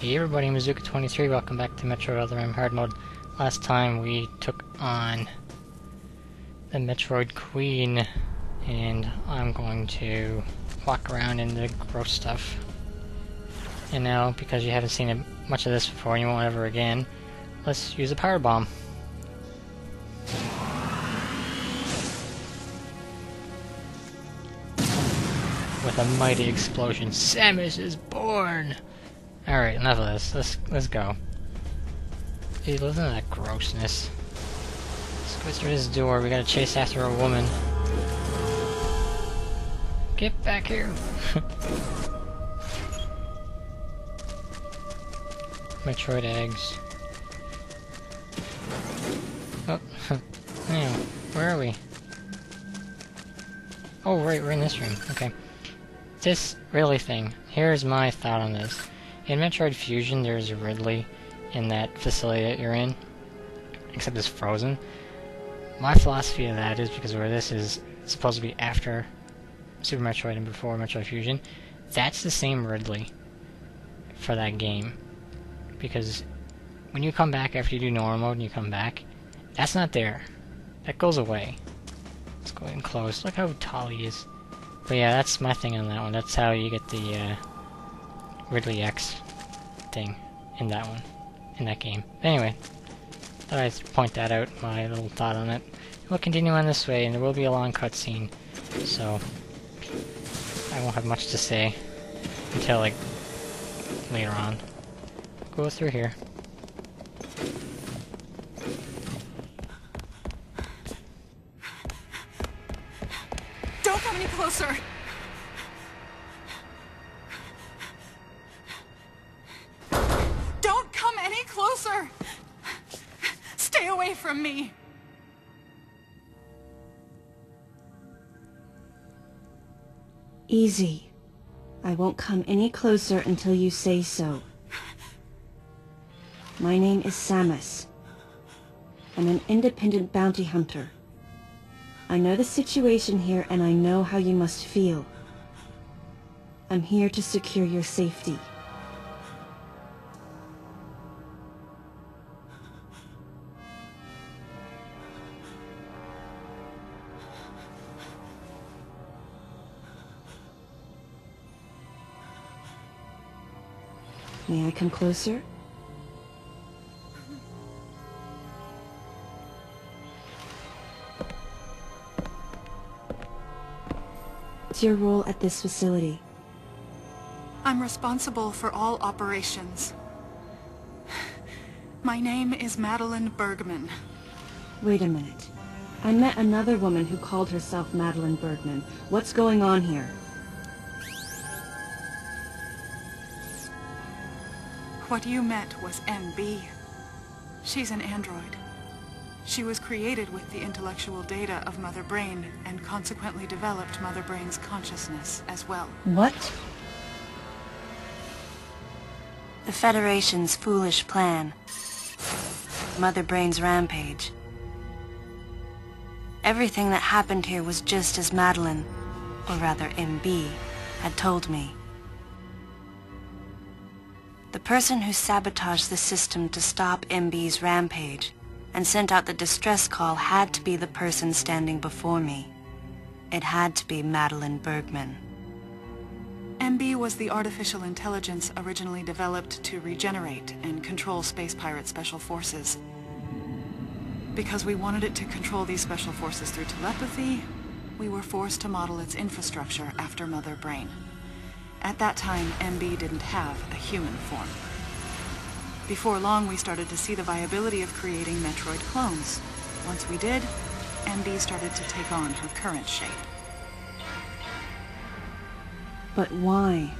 Hey everybody, Mizuka23, welcome back to Metroid Other M Hard Mode. Last time we took on the Metroid Queen, and I'm going to walk around in the gross stuff. And now, because you haven't seen much of this before and you won't ever again, let's use a power bomb. With a mighty explosion, Samus is born! Alright, enough of this. Let's go. Dude, listen to that grossness. Let's go through this door. We gotta chase after a woman. Get back here! Metroid eggs. Oh, now, where are we? Oh, right, we're in this room. Okay. This Ridley thing. Here's my thought on this. In Metroid Fusion, there's a Ridley in that facility that you're in, except it's frozen. My philosophy of that is, because where this is supposed to be after Super Metroid and before Metroid Fusion, that's the same Ridley for that game. Because when you come back after you do normal mode and you come back, that's not there. That goes away. Let's go ahead and close. Look how tall he is. But yeah, that's my thing on that one. That's how you get the Ridley X thing in that one, in that game. Anyway, thought I'd point that out, my little thought on it. We'll continue on this way, and there will be a long cutscene, so I won't have much to say until, like, later on. Go through here. Don't come any closer! Don't come any closer! Stay away from me! Easy. I won't come any closer until you say so. My name is Samus. I'm an independent bounty hunter. I know the situation here, and I know how you must feel. I'm here to secure your safety. May I come closer? What's your role at this facility? I'm responsible for all operations. My name is Madeline Bergman. Wait a minute. I met another woman who called herself Madeline Bergman. What's going on here? What you met was MB. She's an android. She was created with the intellectual data of Mother Brain, and consequently developed Mother Brain's consciousness as well. What? The Federation's foolish plan. Mother Brain's rampage. Everything that happened here was just as Madeline, or rather MB, had told me. The person who sabotaged the system to stop MB's rampage and sent out the distress call had to be the person standing before me. It had to be Madeline Bergman. MB was the artificial intelligence originally developed to regenerate and control space pirate special forces. Because we wanted it to control these special forces through telepathy, we were forced to model its infrastructure after Mother Brain. At that time, MB didn't have a human form. Before long, we started to see the viability of creating Metroid clones. Once we did, MB started to take on her current shape. But why?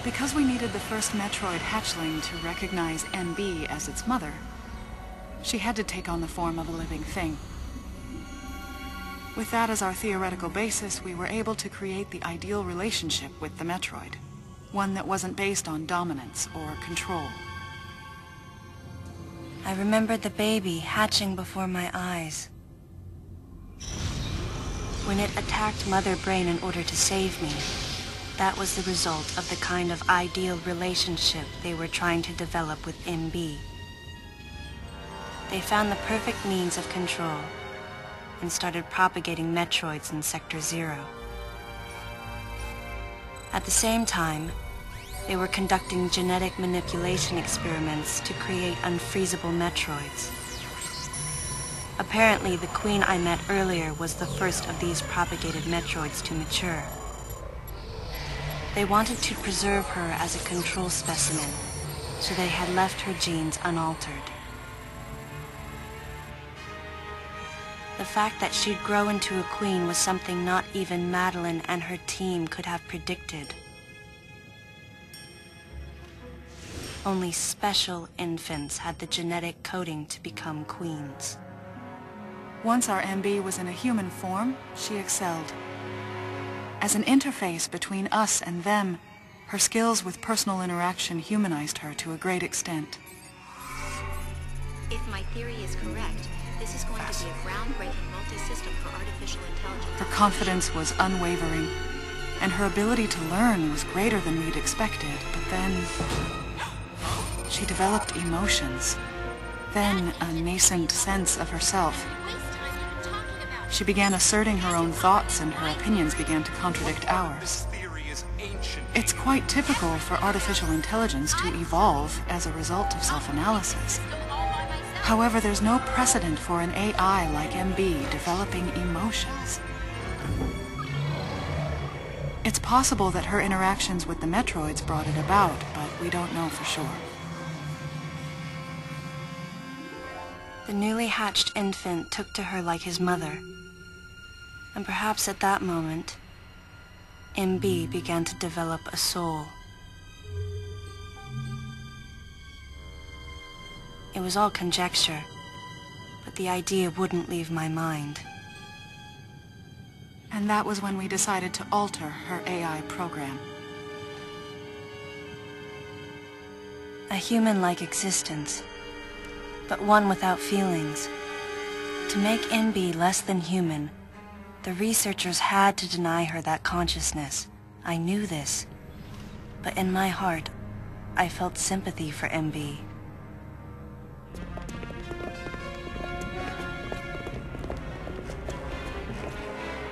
Because we needed the first Metroid hatchling to recognize MB as its mother, she had to take on the form of a living thing. With that as our theoretical basis, we were able to create the ideal relationship with the Metroid. One that wasn't based on dominance or control. I remembered the baby hatching before my eyes. When it attacked Mother Brain in order to save me, That was the result of the kind of ideal relationship they were trying to develop with MB. They found the perfect means of control and started propagating Metroids in Sector 0. At the same time, they were conducting genetic manipulation experiments to create unfreezable Metroids. Apparently, the queen I met earlier was the first of these propagated Metroids to mature. They wanted to preserve her as a control specimen, so they had left her genes unaltered. The fact that she'd grow into a queen was something not even Madeline and her team could have predicted. Only special infants had the genetic coding to become queens. Once our MB was in a human form, she excelled. As an interface between us and them, her skills with personal interaction humanized her to a great extent. If my theory is correct, this is going to be a groundbreaking multi-system for artificial intelligence. Her confidence was unwavering, and her ability to learn was greater than we'd expected, but then she developed emotions, then a nascent sense of herself. She began asserting her own thoughts, and her opinions began to contradict ours. It's quite typical for artificial intelligence to evolve as a result of self-analysis. However, there's no precedent for an AI like MB developing emotions. It's possible that her interactions with the Metroids brought it about, but we don't know for sure. The newly hatched infant took to her like his mother. And perhaps at that moment, MB began to develop a soul. It was all conjecture, but the idea wouldn't leave my mind. And that was when we decided to alter her AI program. A human-like existence, but one without feelings. To make MB less than human, the researchers had to deny her that consciousness. I knew this, but in my heart, I felt sympathy for MB.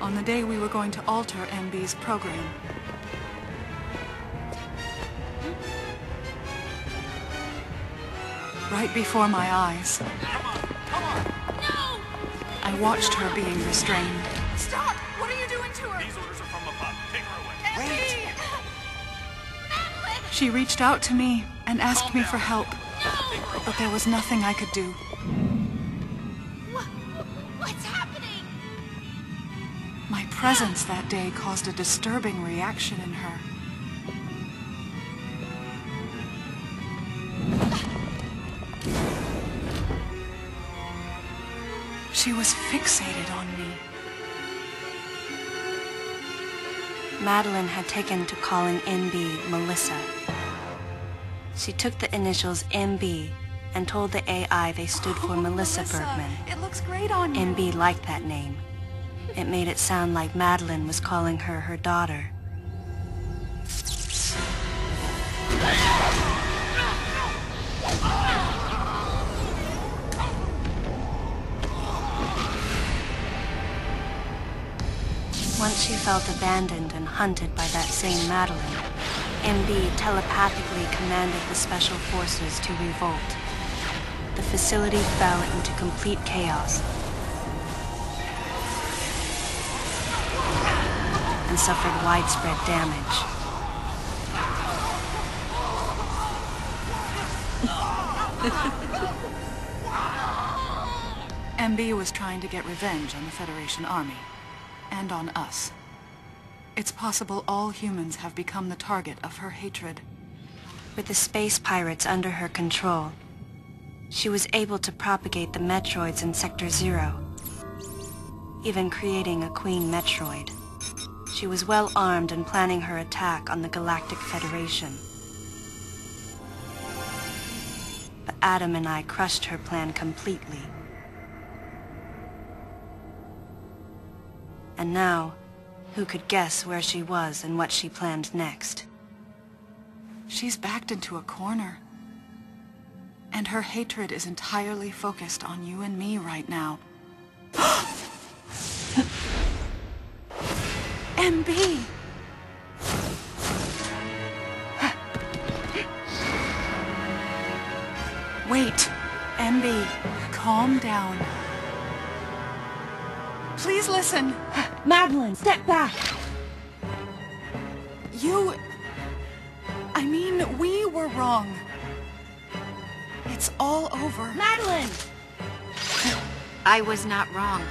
On the day we were going to alter MB's program, right before my eyes, I watched her being restrained. Stop! What are you doing to her? These orders are from above. Take her away. Wait! Madeline! She reached out to me and asked me for help, No! but there was nothing I could do. What's happening? My presence that day caused a disturbing reaction in her. She was fixated on me. Madeline had taken to calling MB Melissa. She took the initials MB and told the AI they stood for Melissa Bergman. It looks great on you. MB liked that name. It made it sound like Madeline was calling her her daughter. Once she felt abandoned and hunted by that same Madeline, MB telepathically commanded the Special Forces to revolt. The facility fell into complete chaos and suffered widespread damage. MB was trying to get revenge on the Federation army, and on us. It's possible all humans have become the target of her hatred. With the space pirates under her control, she was able to propagate the Metroids in Sector 0, even creating a Queen Metroid. She was well armed and planning her attack on the Galactic Federation. But Adam and I crushed her plan completely. And now, Who could guess where she was and what she planned next? She's backed into a corner. And her hatred is entirely focused on you and me right now. MB! Wait, MB, calm down. Please listen. Madeline, step back! I mean, we were wrong. It's all over. Madeline! I was not wrong.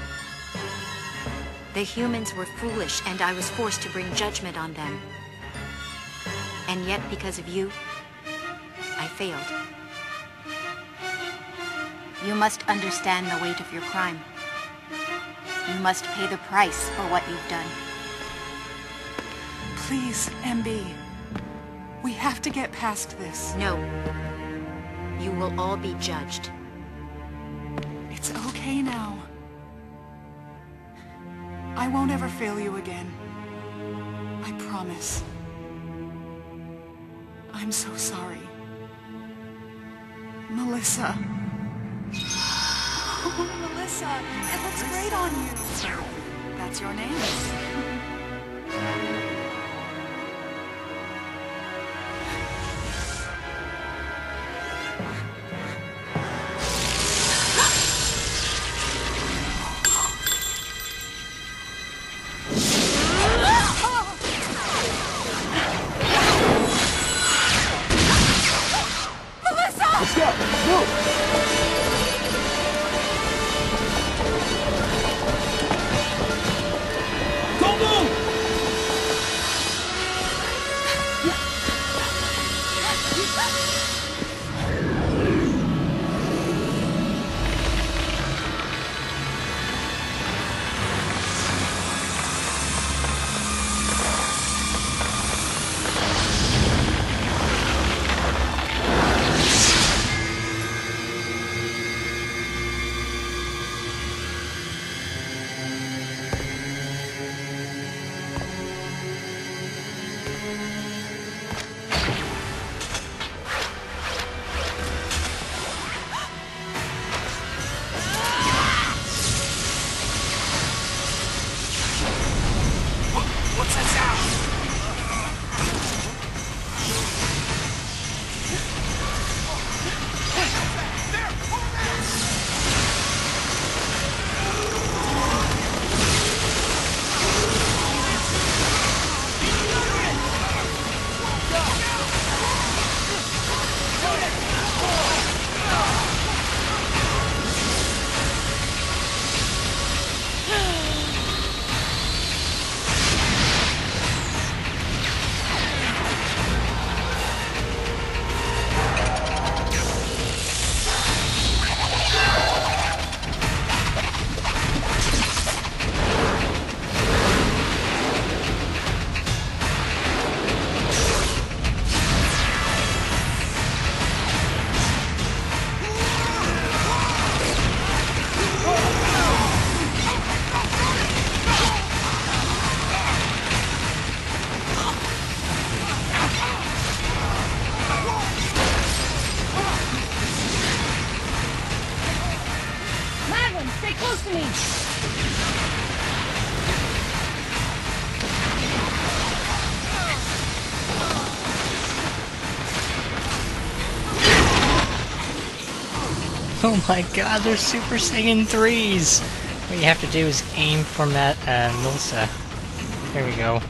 The humans were foolish, and I was forced to bring judgment on them. And yet, because of you, I failed. You must understand the weight of your crime. You must pay the price for what you've done. Please, MB. We have to get past this. No. You will all be judged. It's okay now. I won't ever fail you again. I promise. I'm so sorry. Melissa. Oh, Melissa, it looks great on you. That's your name. Let's go! Move! Don't move! What's that sound? Madeline, stay close to me! Oh my god, they're Super Saiyan 3s! What you have to do is aim for Melissa. There we go.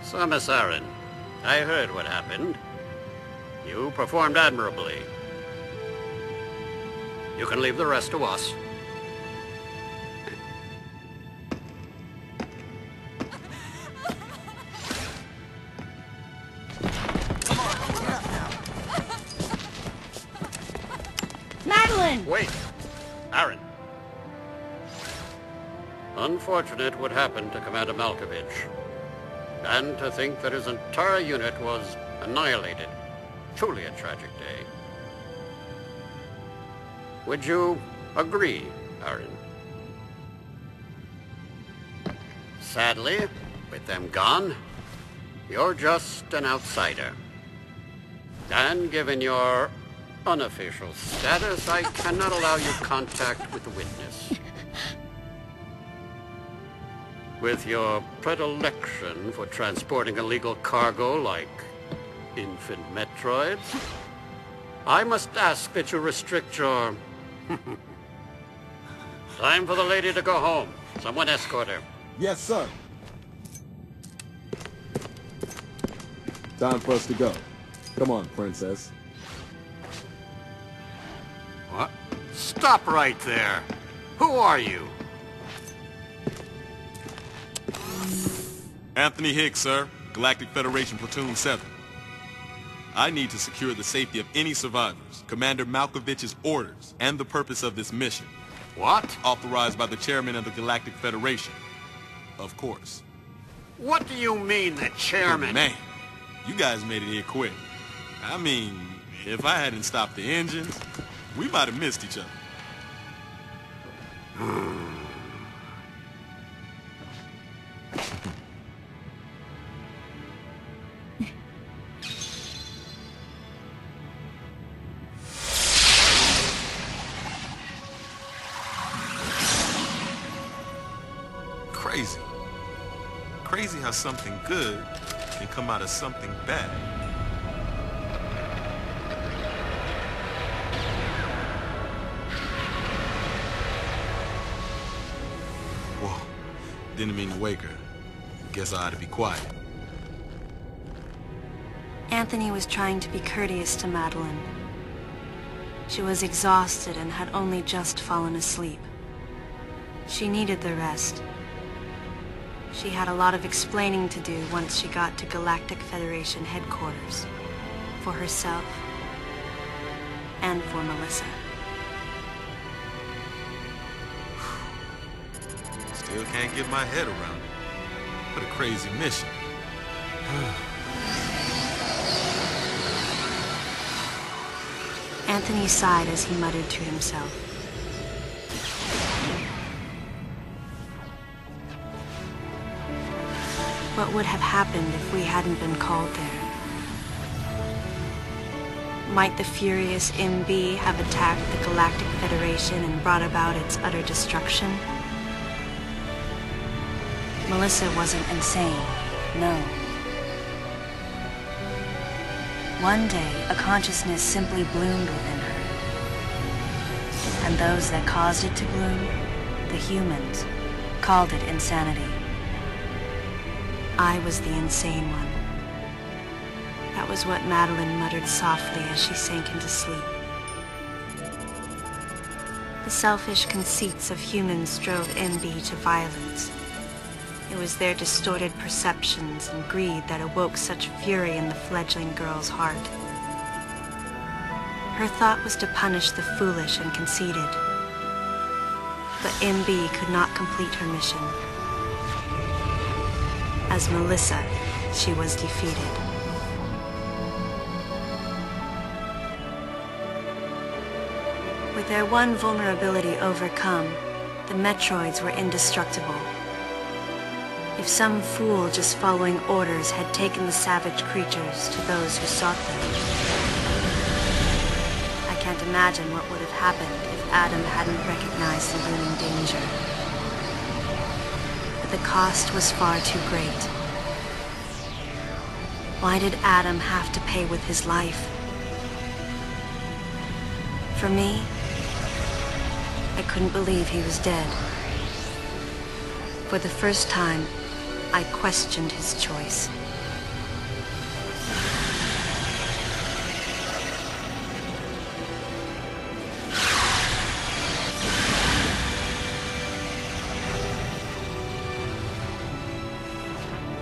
Samus Aran, I heard what happened. You performed admirably. You can leave the rest to us. Madeline! Wait! Aran. Unfortunate what happened to Commander Malkovich. And to think that his entire unit was annihilated. Truly a tragic day. Would you agree, Aran? Sadly, with them gone, you're just an outsider. And given your unofficial status, I cannot allow you contact with the witness. With your predilection for transporting illegal cargo like infant Metroids, I must ask that you restrict your... Time for the lady to go home. Someone escort her. Yes, sir. Time for us to go. Come on, princess. What? Stop right there. Who are you? Anthony Hicks, sir. Galactic Federation Platoon 7. I need to secure the safety of any survivors, Commander Malkovich's orders, and the purpose of this mission. What? Authorized by the chairman of the Galactic Federation. Of course. What do you mean, the chairman? Man, you guys made it here quick. I mean, if I hadn't stopped the engines, we might have missed each other. Crazy. Crazy how something good can come out of something bad. Whoa. Didn't mean to wake her. Guess I ought to be quiet. Anthony was trying to be courteous to Madeline. She was exhausted and had only just fallen asleep. She needed the rest. She had a lot of explaining to do once she got to Galactic Federation headquarters. For herself. And for Melissa. Still can't get my head around it. What a crazy mission. Anthony sighed as he muttered to himself. What would have happened if we hadn't been called there? Might the furious MB have attacked the Galactic Federation and brought about its utter destruction? Melissa wasn't insane, no. One day, a consciousness simply bloomed within her. And those that caused it to bloom, the humans, called it insanity. I was the insane one. That was what Madeline muttered softly as she sank into sleep. The selfish conceits of humans drove MB to violence. It was their distorted perceptions and greed that awoke such fury in the fledgling girl's heart. Her thought was to punish the foolish and conceited. But MB could not complete her mission. As Melissa, she was defeated. With their one vulnerability overcome, the Metroids were indestructible. If some fool just following orders had taken the savage creatures to those who sought them. I can't imagine what would have happened if Adam hadn't recognized the looming danger. But the cost was far too great. Why did Adam have to pay with his life? For me, I couldn't believe he was dead. For the first time, I questioned his choice.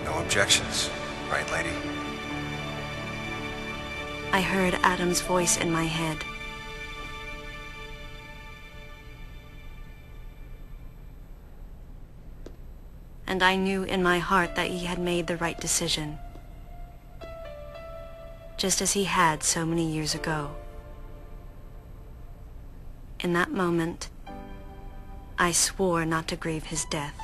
No objections, right, lady? I heard Adam's voice in my head. And I knew in my heart that he had made the right decision. Just as he had so many years ago. In that moment, I swore not to grieve his death.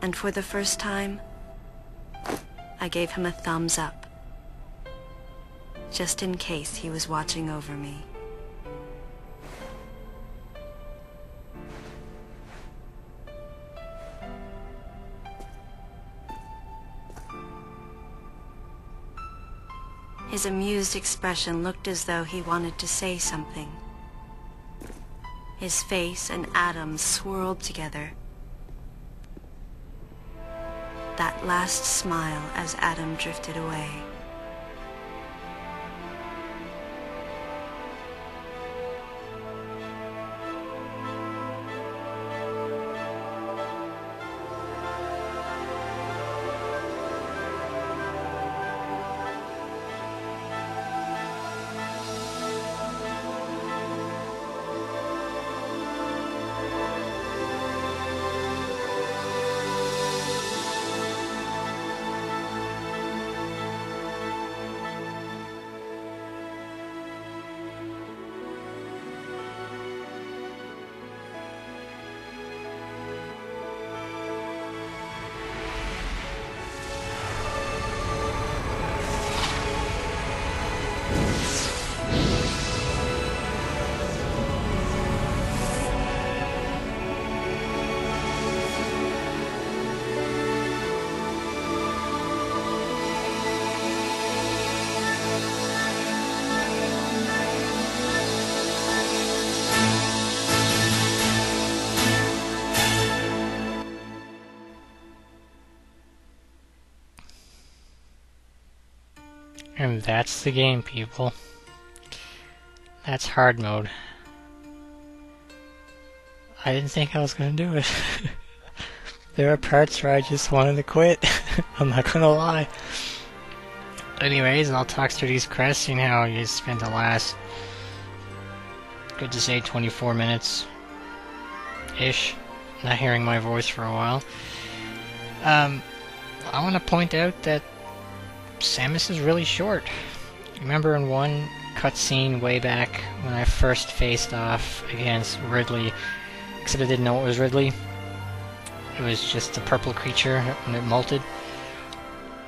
And for the first time, I gave him a thumbs up. Just in case he was watching over me. His amused expression looked as though he wanted to say something. His face and Adam's swirled together. That last smile as Adam drifted away. And that's the game, people. That's hard mode. I didn't think I was gonna do it. There are parts where I just wanted to quit. I'm not gonna lie. Anyways, I'll talk through these quests, seeing how you spent the last, good to say, 24 minutes-ish, not hearing my voice for a while. I want to point out that Samus is really short. Remember in one cutscene way back when I first faced off against Ridley, except I didn't know it was Ridley. It was just a purple creature when it molted.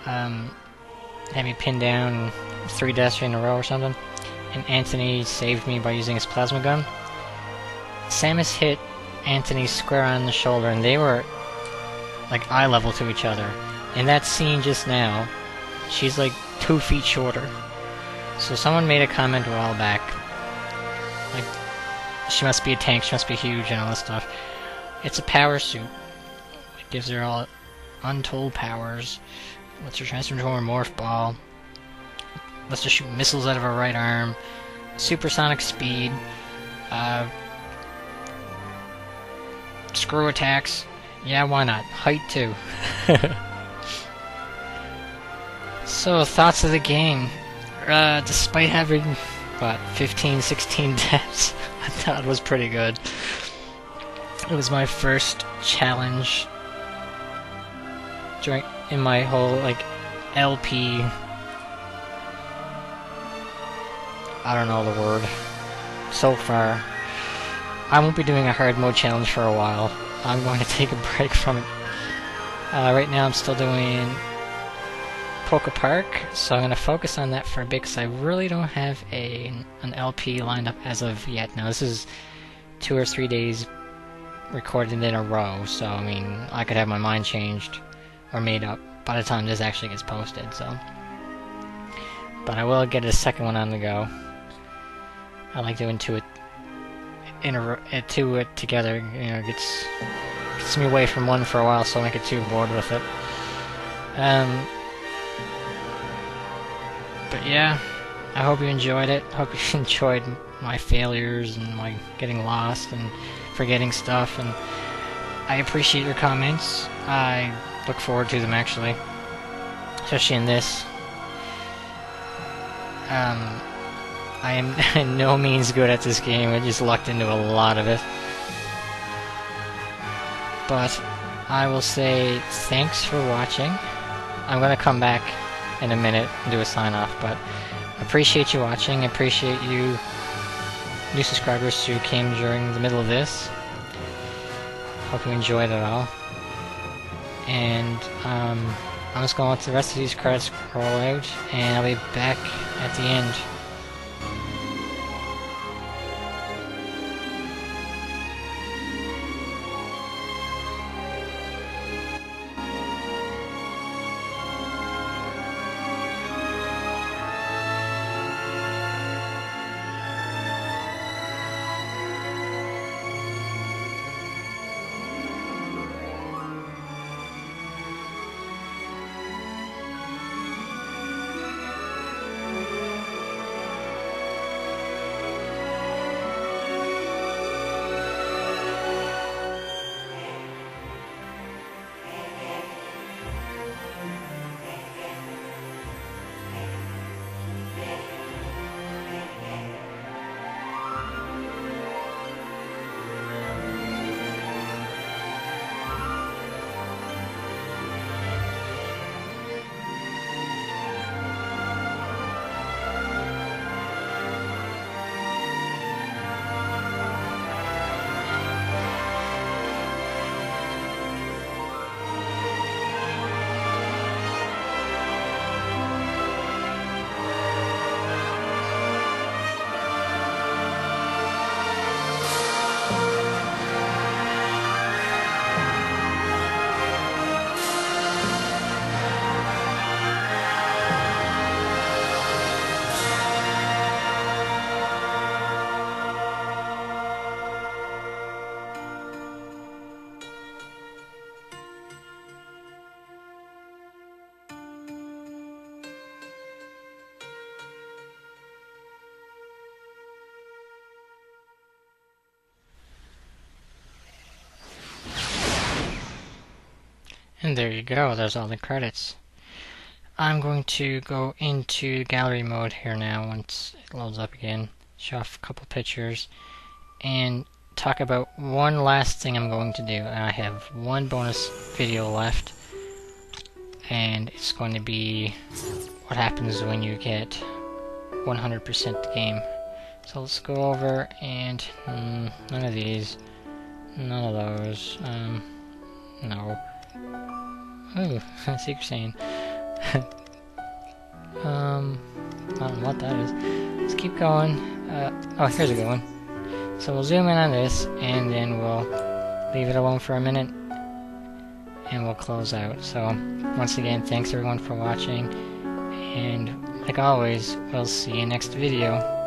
Had me pinned down 3 deaths in a row or something. And Anthony saved me by using his plasma gun. Samus hit Anthony square on the shoulder and they were like eye level to each other. In that scene just now, she's like 2 feet shorter. So someone made a comment a while back, like, she must be a tank, she must be huge and all this stuff. It's a power suit. It gives her all untold powers. Lets her transform into a morph ball. Lets her shoot missiles out of her right arm. Supersonic speed. Screw attacks. Yeah, why not? Height too. So, thoughts of the game. Despite having, what, 15, 16 deaths, I thought it was pretty good. It was my first challenge in my whole, like, LP... I don't know the word. So far. I won't be doing a hard mode challenge for a while. I'm going to take a break from it. Right now I'm still doing Poke Park, so I'm going to focus on that for a bit because I really don't have an LP lined up as of yet. Now this is 2 or 3 days recorded in a row, so I mean, I could have my mind changed or made up by the time this actually gets posted, so. But I will get a second one on the go. I like doing 2 two it together, you know, gets me away from one for a while, so I don't get too bored with it. But yeah, I hope you enjoyed it. I hope you enjoyed my failures and my getting lost and forgetting stuff, and I appreciate your comments. I look forward to them, actually, especially in this. I am by no means good at this game. I just lucked into a lot of it. But I will say thanks for watching. I'm going to come back in a minute and do a sign-off, but I appreciate you watching. I appreciate you new subscribers who came during the middle of this. Hope you enjoyed it all. And I'm just going to let the rest of these credits roll out, and I'll be back at the end. And there you go, there's all the credits. I'm going to go into gallery mode here now once it loads up again, show off a couple pictures, and talk about one last thing I'm going to do. I have one bonus video left, and it's going to be what happens when you get 100% the game. So let's go over, and none of these, none of those, no. Ooh, I see what you're saying. I don't know what that is. Let's keep going. Oh, here's a good one. So we'll zoom in on this, and then we'll leave it alone for a minute, and we'll close out. So, once again, thanks everyone for watching, and like always, we'll see you next video.